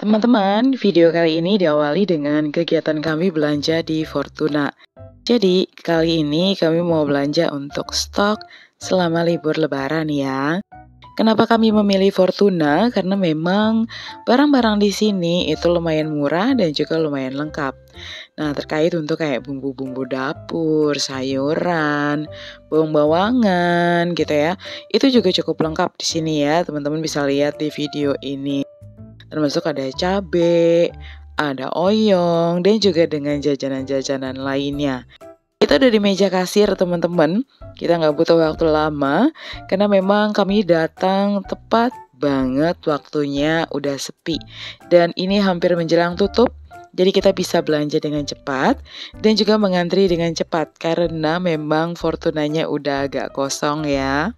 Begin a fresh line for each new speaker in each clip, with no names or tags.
Teman-teman, video kali ini diawali dengan kegiatan kami belanja di Fortuna. Jadi, kali ini kami mau belanja untuk stok selama libur Lebaran ya. Kenapa kami memilih Fortuna? Karena memang barang-barang di sini itu lumayan murah dan juga lumayan lengkap. Nah, terkait untuk kayak bumbu-bumbu dapur, sayuran, bawang-bawangan gitu ya. Itu juga cukup lengkap di sini ya, teman-teman bisa lihat di video ini. Termasuk ada cabe, ada oyong, dan juga dengan jajanan-jajanan lainnya. Kita udah di meja kasir teman-teman, kita nggak butuh waktu lama, karena memang kami datang tepat banget waktunya udah sepi. Dan ini hampir menjelang tutup, jadi kita bisa belanja dengan cepat, dan juga mengantri dengan cepat, karena memang Fortunanya udah agak kosong ya.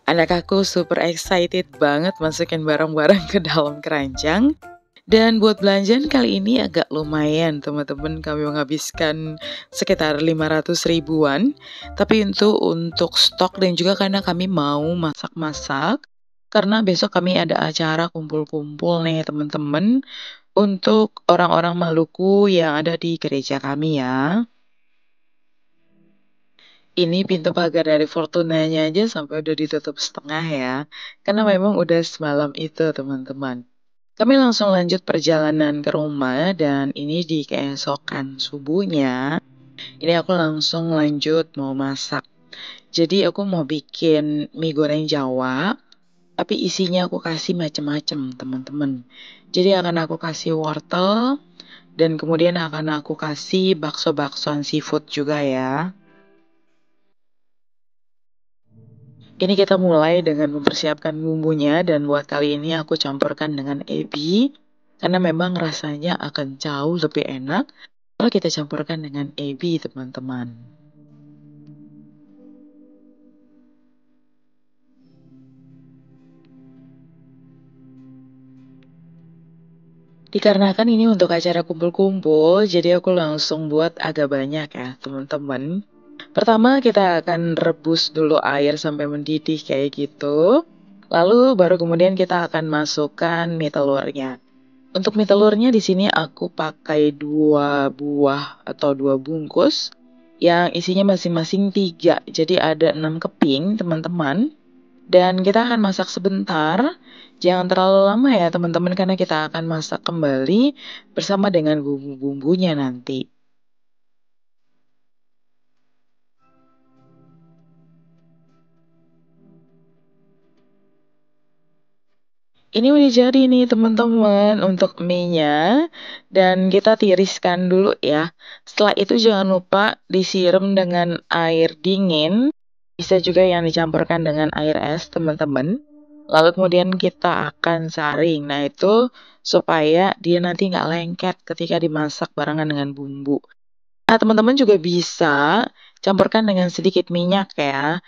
Anak aku super excited banget masukin barang-barang ke dalam keranjang. Dan buat belanjaan kali ini agak lumayan teman-teman, kami menghabiskan sekitar 500 ribuan. Tapi itu untuk stok dan juga karena kami mau masak-masak. Karena besok kami ada acara kumpul-kumpul nih teman-teman untuk orang-orang Maluku yang ada di gereja kami ya. Ini pintu pagar dari Fortunanya aja sampai udah ditutup setengah ya. Karena memang udah semalam itu teman-teman. Kami langsung lanjut perjalanan ke rumah dan ini di keesokan subuhnya. Ini aku langsung lanjut mau masak. Jadi aku mau bikin mie goreng Jawa, tapi isinya aku kasih macem-macem teman-teman. Jadi akan aku kasih wortel dan kemudian akan aku kasih bakso-baksoan seafood juga ya. Ini kita mulai dengan mempersiapkan bumbunya dan buat kali ini aku campurkan dengan ebi karena memang rasanya akan jauh lebih enak kalau kita campurkan dengan ebi teman-teman. Dikarenakan ini untuk acara kumpul-kumpul, jadi aku langsung buat agak banyak ya teman-teman. Pertama kita akan rebus dulu air sampai mendidih kayak gitu. Lalu baru kemudian kita akan masukkan mie telurnya. Untuk mie telurnya di sini aku pakai 2 buah atau 2 bungkus yang isinya masing-masing 3. Jadi ada 6 keping teman-teman. Dan kita akan masak sebentar. Jangan terlalu lama ya teman-teman karena kita akan masak kembali bersama dengan bumbu-bumbunya nanti. Ini udah jadi nih teman-teman untuk mie-nya dan kita tiriskan dulu ya. Setelah itu jangan lupa disiram dengan air dingin, bisa juga yang dicampurkan dengan air es teman-teman. Lalu kemudian kita akan saring. Nah itu supaya dia nanti nggak lengket ketika dimasak barengan dengan bumbu. Nah teman-teman juga bisa campurkan dengan sedikit minyak ya.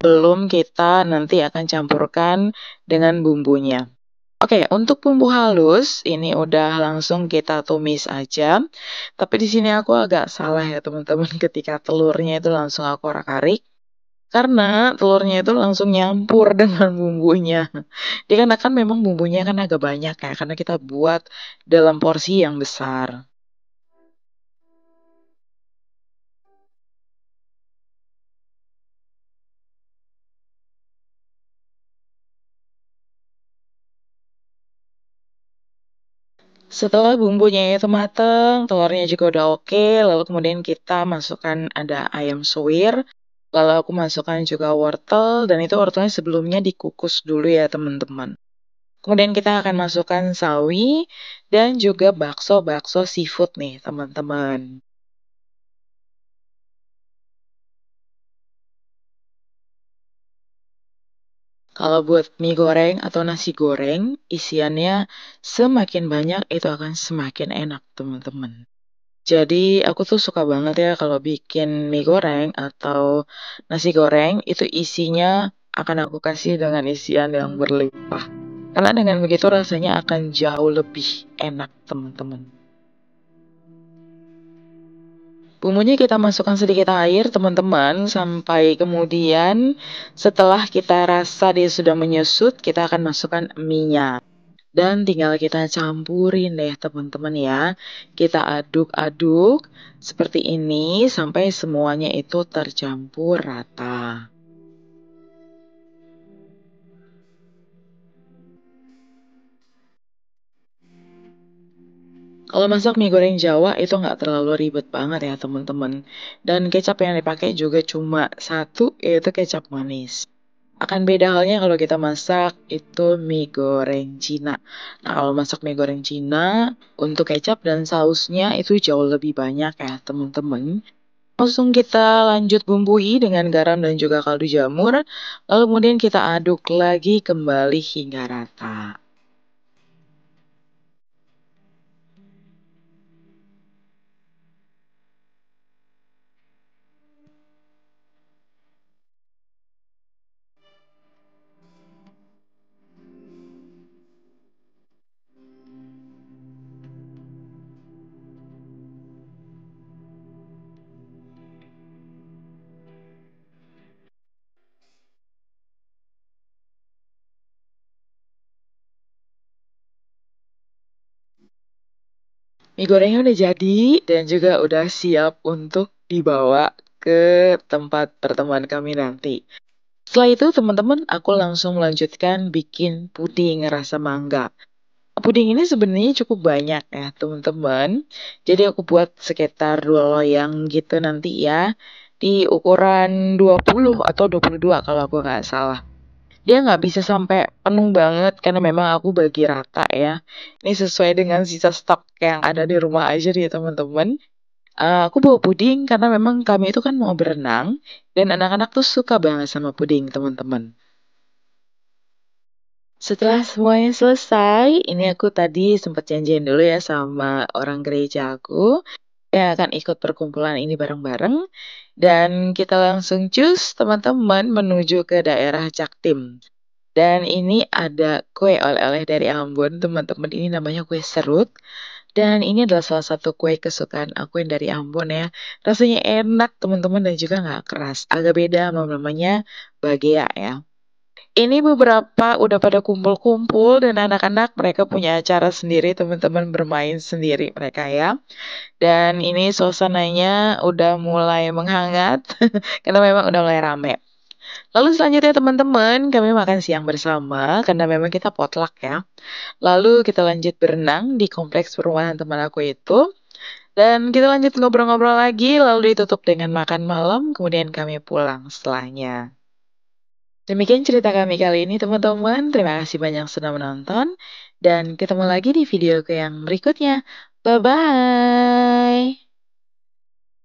Belum kita nanti akan campurkan dengan bumbunya. Oke, untuk bumbu halus ini udah langsung kita tumis aja. Tapi di sini aku agak salah ya teman-teman ketika telurnya itu langsung aku orak-arik karena telurnya itu langsung nyampur dengan bumbunya. Dikarenakan memang bumbunya kan agak banyak ya karena kita buat dalam porsi yang besar. Setelah bumbunya itu mateng, telurnya juga udah oke, lalu kemudian kita masukkan ada ayam suwir, lalu aku masukkan juga wortel, dan itu wortelnya sebelumnya dikukus dulu ya teman-teman. Kemudian kita akan masukkan sawi dan juga bakso-bakso seafood nih teman-teman. Kalau buat mie goreng atau nasi goreng, isiannya semakin banyak itu akan semakin enak teman-teman. Jadi aku tuh suka banget ya kalau bikin mie goreng atau nasi goreng itu isinya akan aku kasih dengan isian yang berlimpah. Karena dengan begitu rasanya akan jauh lebih enak teman-teman. Bumbunya kita masukkan sedikit air teman-teman sampai kemudian setelah kita rasa dia sudah menyusut, kita akan masukkan mie-nya. Dan tinggal kita campurin deh teman-teman ya. Kita aduk-aduk seperti ini sampai semuanya itu tercampur rata. Kalau masak mie goreng Jawa itu nggak terlalu ribet banget ya teman-teman. Dan kecap yang dipakai juga cuma satu, yaitu kecap manis. Akan beda halnya kalau kita masak itu mie goreng Cina. Nah, kalau masak mie goreng Cina, untuk kecap dan sausnya itu jauh lebih banyak ya teman-teman. Langsung kita lanjut bumbui dengan garam dan juga kaldu jamur. Lalu kemudian kita aduk lagi kembali hingga rata. Mie gorengnya udah jadi dan juga udah siap untuk dibawa ke tempat pertemuan kami nanti. Setelah itu teman-teman aku langsung melanjutkan bikin puding rasa mangga. Puding ini sebenarnya cukup banyak ya teman-teman. Jadi aku buat sekitar 2 loyang gitu nanti ya. Di ukuran 20 atau 22 kalau aku nggak salah. Dia nggak bisa sampai penuh banget karena memang aku bagi rata ya. Ini sesuai dengan sisa stok yang ada di rumah aja nih teman-teman. Aku bawa puding karena memang kami itu kan mau berenang dan anak-anak tuh suka banget sama puding teman-teman. Setelah semuanya selesai, ini aku tadi sempat janjian dulu ya sama orang gereja aku yang akan ikut perkumpulan ini bareng-bareng. Dan kita langsung cus teman-teman menuju ke daerah Jaktim. Dan ini ada kue oleh-oleh dari Ambon, teman-teman. Ini namanya kue serut. Dan ini adalah salah satu kue kesukaan aku yang dari Ambon ya. Rasanya enak, teman-teman, dan juga nggak keras. Agak beda sama namanya bagea ya. Ini beberapa udah pada kumpul-kumpul dan anak-anak mereka punya acara sendiri, teman-teman bermain sendiri mereka ya. Dan ini suasananya udah mulai menghangat karena memang udah mulai rame. Lalu selanjutnya teman-teman, kami makan siang bersama karena memang kita potluck ya. Lalu kita lanjut berenang di kompleks perumahan teman aku itu. Dan kita lanjut ngobrol-ngobrol lagi, lalu ditutup dengan makan malam, kemudian kami pulang setelahnya. Demikian cerita kami kali ini teman-teman. Terima kasih banyak sudah menonton. Dan ketemu lagi di video yang berikutnya. Bye-bye.